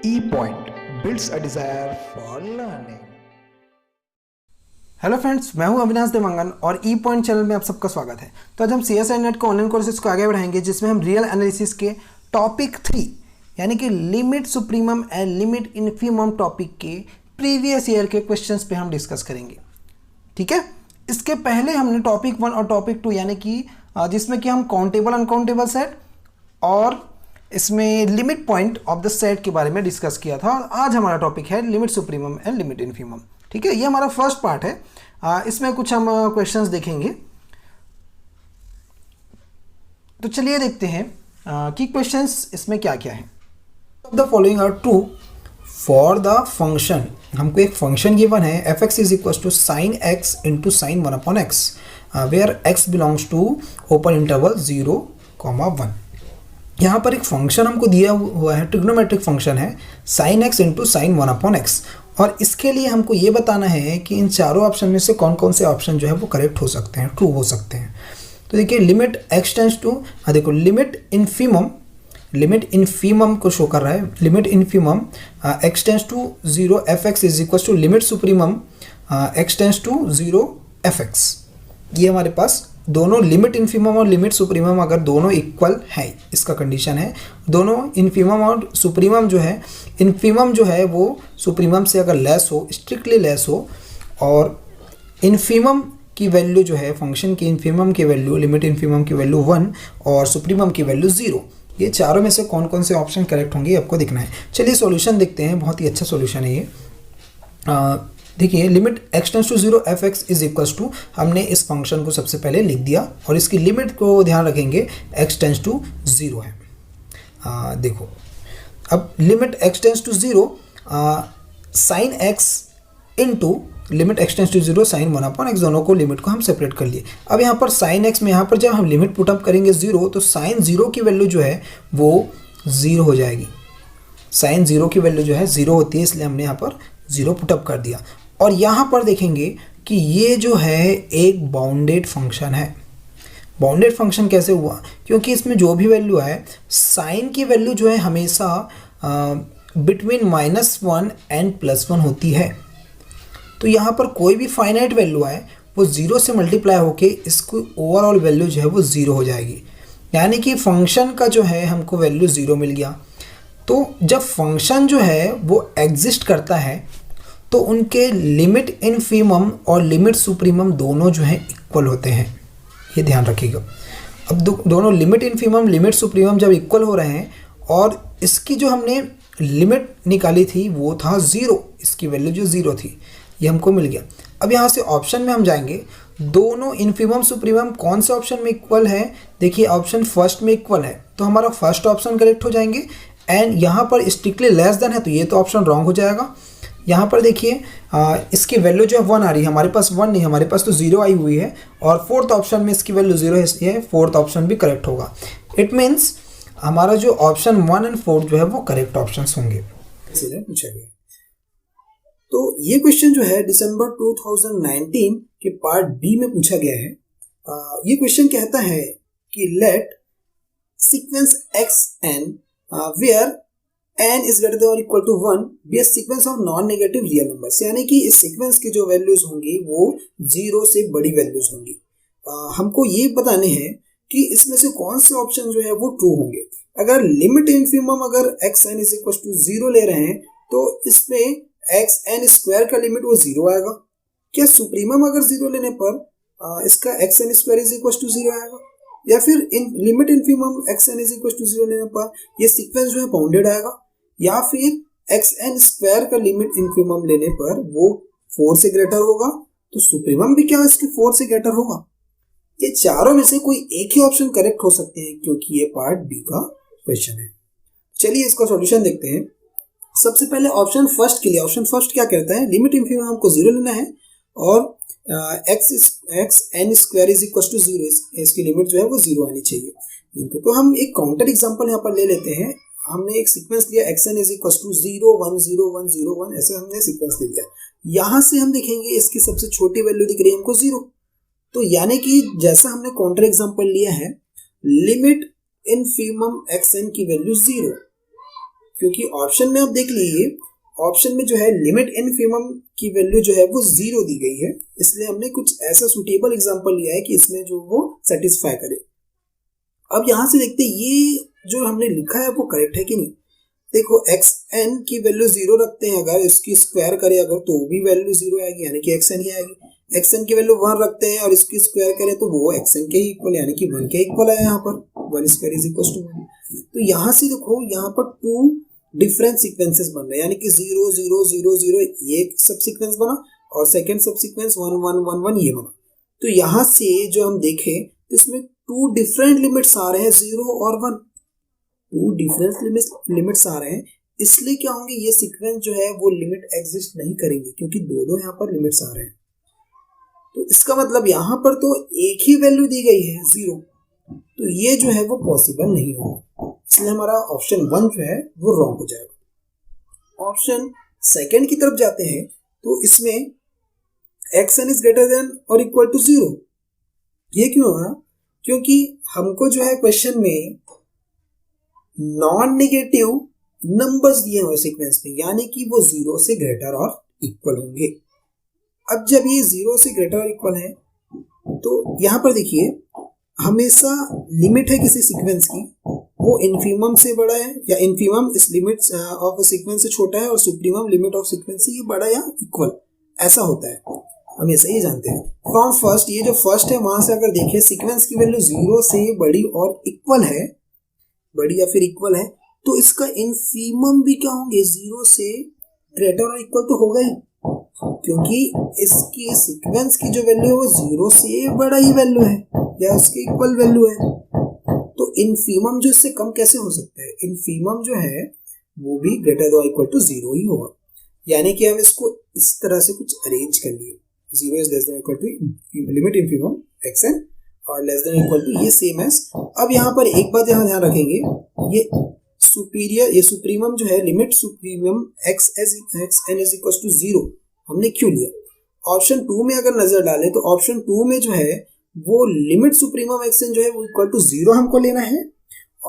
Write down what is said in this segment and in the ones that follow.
E-Point builds a desire for learning. Hello friends, मैं हूं अविनाश देवांगन और ई पॉइंट चैनल में आप सबका स्वागत है। तो आज हम CSI नेट के ऑनलाइन कोर्सेज को आगे बढ़ाएंगे, जिसमें हम रियल एनालिसिस के टॉपिक 3 यानी कि limit supremum and limit infimum topic के प्रीवियस ईयर के क्वेश्चंस पे हम डिस्कस करेंगे। ठीक है, इसके पहले हमने टॉपिक 1 और टॉपिक 2 यानी कि जिसमें कि हम काउंटेबल अनकाउंटेबल सेट और इसमें limit point of the set के बारे में डिस्कस किया था। आज हमारा टॉपिक है limit supremum and limit infimum. ठीक है, ये हमारा फर्स्ट पार्ट है। इसमें कुछ हम क्वेश्चंस देखेंगे। तो चलिए देखते हैं कि क्वेश्चंस इसमें क्या क्या है। The following are true for the function. हमको एक फंक्शन गिवन है f x is equal to sine x into sine 1/x where x belongs to open interval 0, 1। यहाँ पर एक फंक्शन हमको दिया हुआ है, ट्रिग्नोमेट्रिक फंक्शन है sign x into sine 1/x, और इसके लिए हमको ये बताना है कि इन चारों ऑप्शन में से कौन कौन से ऑप्शन जो है वो करेक्ट हो सकते हैं, ट्रू हो सकते हैं। तो देखिए लिमिट एक्स टेंस टू, देखो लिमिट इन्फीमम को शो कर रहा है। Limit infimum x tends to 0 f x is equal to limit supremum x tends to 0 f x. ये हमारे पास दोनों लिमिट इन्फीमम और लिमिट सुप्रीमम अगर दोनों इक्वल है, इसका कंडीशन है। दोनों इन्फीमम और सुप्रीमम जो है, इन्फीमम जो है वो सुप्रीमम से अगर लेस हो, स्ट्रिक्टली लेस हो, और इन्फीमम की वैल्यू जो है फंक्शन की इन्फीमम की वैल्यू, लिमिट इन्फीमम की वैल्यू 1 और सुप्रीमम की वैल्यू 0, ये चारों में से कौन कौन से ऑप्शन करेक्ट होंगे आपको दिखना है। चलिए सॉल्यूशन देखते हैं, बहुत ही अच्छा सॉल्यूशन है ये। देखिए limit x tends to 0 f x is equals to, हमने इस फंक्शन को सबसे पहले लिख दिया और इसकी लिमिट को ध्यान रखेंगे, एक्स टेंस टू 0 है। देखो अब limit x tends to 0 sine x into limit x tends to 0 sine 1/x, दोनों को लिमिट को हम सेपरेट कर लिए। अब यहाँ पर साइन एक्स में यहाँ पर जब हम लिमिट पुटअप करेंगे 0, तो साइन 0 की वैल्यू जो है वो 0 हो जाएगी। साइन 0 की वैल्यू जो है 0 होती है, इसलिए हमने यहाँ पर 0 पुटअप कर दिया। और यहाँ पर देखेंगे कि ये जो है एक बाउंडेड फंक्शन है। बाउंडेड फंक्शन कैसे हुआ? क्योंकि इसमें जो भी वैल्यू है, साइन की वैल्यू जो है हमेशा बिटवीन -1 एंड +1 होती है। तो यहाँ पर कोई भी फाइनाइट वैल्यू है वो 0 से मल्टीप्लाई होके इसको ओवरऑल वैल्यू जो है वो 0 हो जाएगी। यानी कि फंक्शन का जो है हमको वैल्यू 0 मिल गया। तो जब फंक्शन जो है वो एग्जिस्ट करता है तो उनके लिमिट इन्फीमम और लिमिट सुप्रीमम दोनों जो हैं इक्वल होते हैं, ये ध्यान रखिएगा। अब दोनों लिमिट इन्फीमम लिमिट सुप्रीमम जब इक्वल हो रहे हैं और इसकी जो हमने लिमिट निकाली थी वो था 0, इसकी वैल्यू जो 0 थी ये हमको मिल गया। अब यहाँ से ऑप्शन में हम जाएंगे, दोनों इन्फीमम सुप्रीमम कौन से ऑप्शन में इक्वल है? देखिए ऑप्शन फर्स्ट में इक्वल है, तो हमारा फर्स्ट ऑप्शन करेक्ट हो जाएंगे। एंड यहाँ पर स्ट्रिक्टली लेस देन है, तो ये तो ऑप्शन रॉन्ग हो जाएगा। यहाँ पर देखिए इसकी वैल्यू जो है 1 आ रही है, हमारे पास 1 नहीं, हमारे पास तो 0 आई हुई है, और फोर्थ ऑप्शन में इसकी वैल्यू 0 है, इसलिए फोर्थ ऑप्शन भी करेक्ट होगा। इट मीन्स हमारा जो ऑप्शन 1 एंड 4 जो है वो करेक्ट ऑप्शन होंगे, इसीलिए पूछा गया। तो ये क्वेश्चन जो है दिसंबर 2019 के पार्ट बी में पूछा गया है। ये क्वेश्चन कहता है कि let sequence x n where n is greater than or equal to 1 be a sequence of non-negative real numbers, यानी कि इस सीक्वेंस की जो वैल्यूज होंगी वो 0 से बड़ी वैल्यूज होंगी। हमको ये बताने हैं कि इसमें से कौन से ऑप्शन जो है वो ट्रू होंगे। अगर लिमिट इन्फीमम अगर x n is equal to 0 ले रहे हैं तो इसमें एक्स एन स्क्वायर का लिमिट वो 0 आएगा। क्या सुप्रीमम अगर 0 लेने पर इसका x n square is equal to 0 आएगा, या फिर इन limit infimum x n is equal to 0 लेने पर ये सीक्वेंस जो है बाउंडेड आएगा, या फिर एक्स एन स्क्वायर का लिमिट इन्फीमम लेने पर वो 4 से ग्रेटर होगा, तो सुप्रीमम भी क्या इसके 4 से ग्रेटर होगा। ये चारों में से कोई एक ही ऑप्शन करेक्ट हो सकते हैं, क्योंकि ये पार्ट बी का क्वेश्चन है। चलिए इसका सॉल्यूशन देखते हैं। सबसे पहले ऑप्शन फर्स्ट के लिए, ऑप्शन फर्स्ट क्या कहता है, लिमिट इन्फीमम हमको 0 लेना है और x n square is equal to 0, इसकी लिमिट जो है वो 0 आनी चाहिए। तो हम एक काउंटर एग्जांपल यहाँ पर ले लेते हैं। हमने एक सीक्वेंस लिया x n is equal to 0 1 0 1 0 1, ऐसे हमने सीक्वेंस ले लिया। यहाँ से हम देखेंगे इसकी सबसे छोटी वैल्यू दिख रही है हमको 0, तो यानी कि जैसा हमने काउंटर एग्जांपल लिया है, लिमिट इन्फीमम एक्स एन की वैल्यू 0, क्योंकि ऑप्शन में आप देख लीजिए, ऑप्शन में जो है लिमिट इनफिमम की वैल्यू जो है वो 0 दी गई है, इसलिए हमने कुछ ऐसा सुटेबल एग्जांपल लिया है कि इसमें जो वो सेटिस्फाई करे। अब यहां से देखते हैं ये जो हमने लिखा है वो करेक्ट है कि नहीं। देखो एक्स एन की वैल्यू 0 रखते हैं, अगर इसकी स्क्वायर करें अगर तो भी वैल्यू 0 आएगी, यानी कि एक्स एन ही आएगी। एक्स एन की वैल्यू 1 रखते हैं और इसकी स्क्वायर करें तो वो एक्स एन के ही इक्वल, यानी कि 1 के इक्वल है। यहाँ पर 1 स्क्वायर इज इक्वल टू 1। तो यहाँ से देखो यहाँ पर 2 डिफरेंट सीक्वेंसेस बन रहे हैं, यानी कि 0 0 0 0 ये एक सब सीक्वेंस बना और सेकेंड सब सीक्वेंस 1 1 1 1 ये बना। तो यहाँ से जो हम देखें तो इसमें 2 डिफरेंट लिमिट्स आ रहे हैं, 0 और 1, 2 डिफरेंट लिमिट्स आ रहे हैं। इसलिए क्या होंगे, ये सीक्वेंस जो है वो लिमिट एग्जिस्ट नहीं करेंगे, क्योंकि दो यहाँ पर लिमिट्स आ रहे हैं। तो इसका मतलब यहाँ पर तो एक ही वैल्यू दी गई है 0, तो ये जो है वो पॉसिबल नहीं होगा, इसलिए हमारा ऑप्शन 1 जो है वो रॉन्ग हो जाएगा। ऑप्शन सेकेंड की तरफ जाते हैं तो इसमें x n is greater than और इक्वल टू 0। ये क्यों होगा, क्योंकि हमको जो है क्वेश्चन में नॉन नेगेटिव नंबर्स दिए हुए सीक्वेंस में, यानी कि वो 0 से ग्रेटर और इक्वल होंगे। अब जब ये 0 से ग्रेटर और इक्वल है तो यहाँ पर देखिए हमेशा लिमिट है किसी सीक्वेंस की, वो इनफिमम से बड़ा है या इनफिमम इस लिमिट ऑफ सीक्वेंस से छोटा है और सुप्रीमम लिमिट ऑफ सीक्वेंस से ये बड़ा या इक्वल, ऐसा होता है, हमेशा ये जानते हैं। फ्रॉम फर्स्ट, ये जो फर्स्ट है वहां से अगर देखें सीक्वेंस की वैल्यू 0 से बड़ी और इक्वल है, बड़ी या फिर इक्वल है, तो इसका इनफिमम भी क्या होंगे, 0 से ग्रेटर और इक्वल तो होगा ही, क्योंकि इसकी सीक्वेंस की जो वैल्यू है वो 0 से बड़ा ही वैल्यू है या उसके इक्वल वैल्यू है। तो इनफिमम जो इससे कम कैसे हो सकता है, इनफिमम जो है वो भी ग्रेटर और इक्वल टू 0 ही होगा। यानी कि हम इसको इस तरह से कुछ अरेंज कर लिए, 0 is less than equal to limit infimum x n और लेस देन इक्वल टू ये सेम एज। अब यहाँ पर एक बात यहाँ ध्यान रखेंगे, ये सुपीरियर, ये सुप्रीमम जो है limit supremum x n is equal to 0 हमने क्यों लिया। ऑप्शन 2 में अगर नजर डालें तो ऑप्शन 2 में जो है वो लिमिट सुप्रीमम एक्स एन जो है वो इक्वल टू 0 हमको लेना है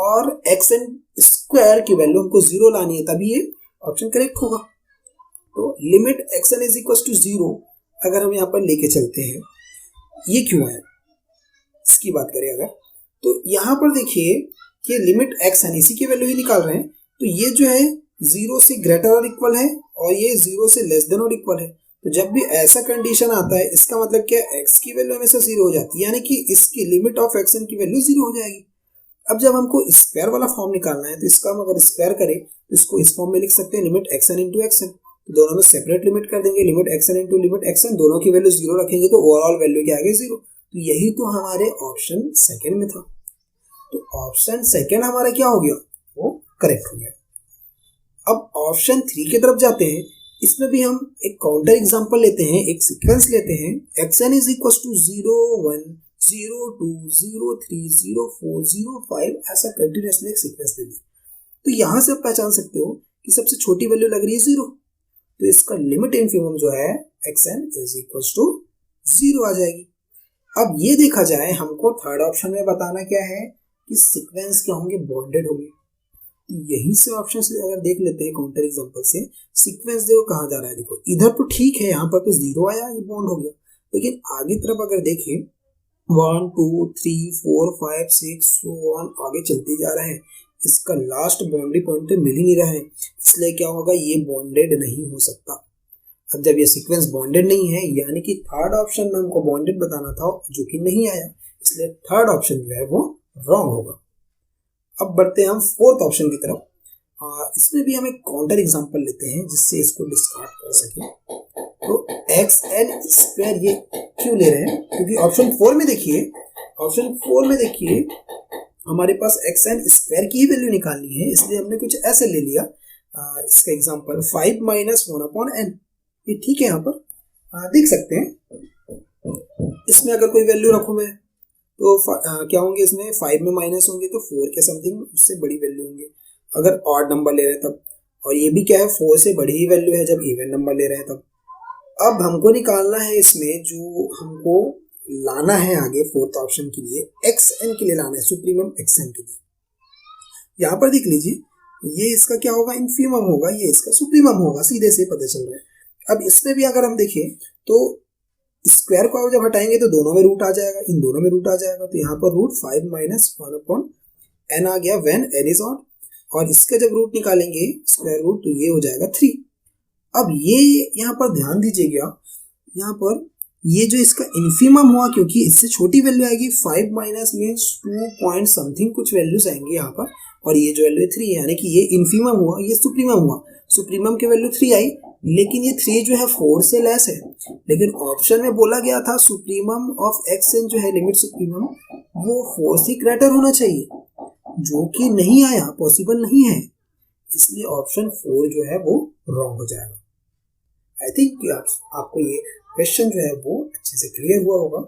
और एक्स एन स्क्वायर की वैल्यू हमको 0 लानी है, तभी ये ऑप्शन करेक्ट होगा। तो limit x n is equal to 0 अगर हम यहाँ पर लेके चलते हैं, ये क्यों है इसकी बात करें अगर, तो यहाँ पर देखिए कि लिमिट एक्स एन इसी की वैल्यू ही निकाल रहे हैं, तो ये जो है 0 से ग्रेटर और इक्वल है और ये 0 से लेस देन और इक्वल है। तो जब भी ऐसा कंडीशन आता है इसका मतलब क्या, x की वैल्यू हमेशा 0 हो जाती है, यानी कि इसकी लिमिट ऑफ एक्स एन की वैल्यू 0 हो जाएगी। अब जब हमको स्क्वायर वाला फॉर्म निकालना है तो इसका हम अगर स्क्वायर करें तो इसको इस फॉर्म में लिख सकते हैं, limit x n into x n, तो दोनों में सेपरेट लिमिट कर देंगे, limit x n into limit x n, दोनों की वैल्यू 0 रखेंगे तो ओवरऑल वैल्यू क्या आ गई 0। तो यही तो हमारे ऑप्शन सेकेंड में था, तो ऑप्शन सेकेंड हमारा क्या हो गया, वो करेक्ट हो गया। अब ऑप्शन 3 की तरफ जाते हैं, इसमें भी हम एक काउंटर एग्जांपल लेते हैं, एक सीक्वेंस लेते हैं, x n is equal to 0 1 0 2 0 3 0 4 0 5, ऐसा कंटिन्यूसली एक सीक्वेंस ले ली। तो यहां से आप पहचान सकते हो कि सबसे छोटी वैल्यू लग रही है 0, तो इसका लिमिट इनफिमम जो है x n is equal to 0 आ जाएगी। अब ये देखा जाए, हमको थर्ड ऑप्शन में बताना क्या है कि सीक्वेंस क्या होंगे, बॉन्डेड होंगे। यही से ऑप्शन से अगर देख लेते हैं काउंटर एग्जांपल से, सीक्वेंस देखो कहाँ जा रहा है, देखो इधर तो ठीक है, यहाँ पर तो 0 आया, ये बॉन्ड हो गया, लेकिन आगे तरफ अगर देखें 1 2 3 4 5 6 so on आगे चलते जा रहे हैं, इसका लास्ट बाउंड्री पॉइंट तो मिल ही नहीं रहा है, इसलिए क्या होगा, ये बॉन्डेड नहीं हो सकता। अब जब ये सीक्वेंस बॉन्डेड नहीं है, यानी कि थर्ड ऑप्शन में हमको बॉन्डेड बताना था जो कि नहीं आया, इसलिए थर्ड ऑप्शन जो है वो रॉन्ग होगा। अब बढ़ते हैं हम फोर्थ ऑप्शन की तरफ। इसमें भी हम एक काउंटर एग्जांपल लेते हैं जिससे इसको डिस्कार्ड कर सके। तो एक्स एन स्क्वायर ये क्यों ले रहे हैं, क्योंकि ऑप्शन 4 में देखिए हमारे पास एक्स एन स्क्वायर की ही वैल्यू निकालनी है, इसलिए हमने कुछ ऐसे ले लिया। इसका एग्जांपल 5 - 1/n, ये ठीक है, यहाँ पर देख सकते हैं। इसमें अगर कोई वैल्यू रखूं मैं तो क्या होंगे, इसमें 5 में माइनस होंगे तो 4 के समथिंग उससे बड़ी वैल्यू होंगे अगर ऑड नंबर ले रहे हैं तब, और ये भी क्या है 4 से बड़ी ही वैल्यू है जब इवन नंबर ले रहे हैं तब। अब हमको निकालना है इसमें, जो हमको लाना है आगे फोर्थ ऑप्शन के लिए, एक्स एन के लिए लाना है, सुप्रीमम एक्स एन के लिए। यहाँ पर देख लीजिए ये इसका क्या होगा, इन्फीमम होगा, ये इसका सुप्रीमम होगा, सीधे से पता चल रहा है। अब इसमें भी अगर हम देखें तो स्क्वायर को जब हटाएंगे तो दोनों में रूट आ जाएगा, इन दोनों में रूट आ जाएगा, तो यहाँ पर रूट 5 माइनस 1/n आ गया व्हेन n इज ऑड, और इसका जब रूट निकालेंगे स्क्वायर रूट तो ये हो जाएगा 3। अब ये यहाँ पर ध्यान दीजिएगा, यहाँ पर ये जो इसका इन्फीमम हुआ, क्योंकि इससे छोटी वैल्यू आएगी, 5 माइनस मीन्स 2 पॉइंट समथिंग कुछ वैल्यूज आएंगे यहाँ पर, और ये जो वैल्यू 3 यानी कि ये इन्फीमम हुआ, ये सुप्रीमम हुआ। सुप्रीमम की वैल्यू 3 आई, लेकिन ये 3 जो है 4 से लेस है, लेकिन ऑप्शन में बोला गया था सुप्रीमम ऑफ एक्स एन जो है लिमिट सुप्रीमम वो 4 से ग्रेटर होना चाहिए, जो कि नहीं आया, पॉसिबल नहीं है, इसलिए ऑप्शन 4 जो है वो रॉन्ग हो जाएगा। आई थिंक आपको ये क्वेश्चन जो है वो अच्छे से क्लियर हुआ होगा।